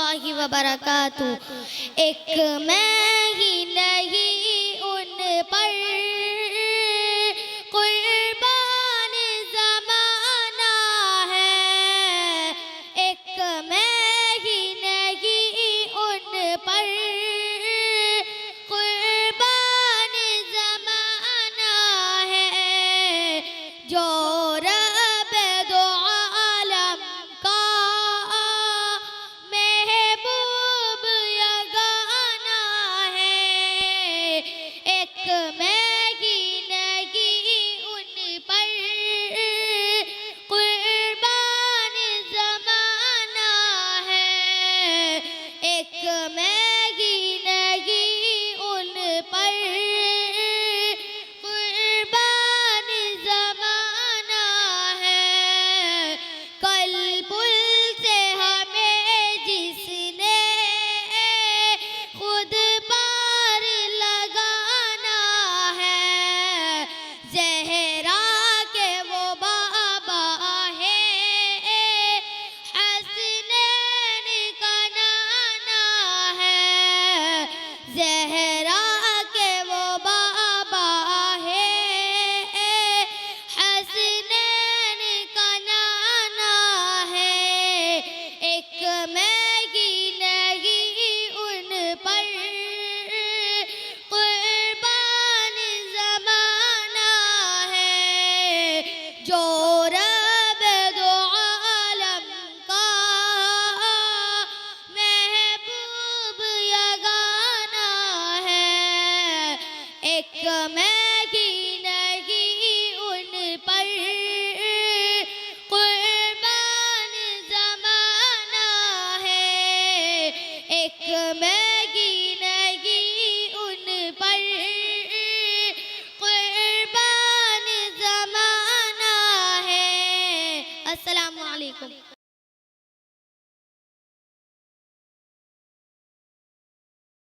اللہ وبرکاتہ۔ ایک میں ہی نہیں ان پر قربان زمانہ ہے، ایک میں ہی نہیں ان پر قربان زمانہ ہے، جو رب دو عالم کا محبوب یگانہ ہے، ایک میں ہی نہیں ان پر قربان زمانہ ہے، ایک میں ہی نہیں ان پر قربان زمانہ ہے۔ کل پل سے ہمیں جس نے خود پار لگانا ہے، زہرا کے وہ بابا ہے، حسنین کا نانا ہے، زہرا کے وہ بابا ہے، حسنین کا نانا ہے، ایک میں ہی نہیں ان پر قربان زمانہ ہے، جو رب دو عالم کا محبوب یگانہ ہے، ایک میں ہی نہیں ان پر قربان زمانہ ہے، ایک میں ہی نہیں ان پر قربان زمانہ ہے۔ السلام علیکم۔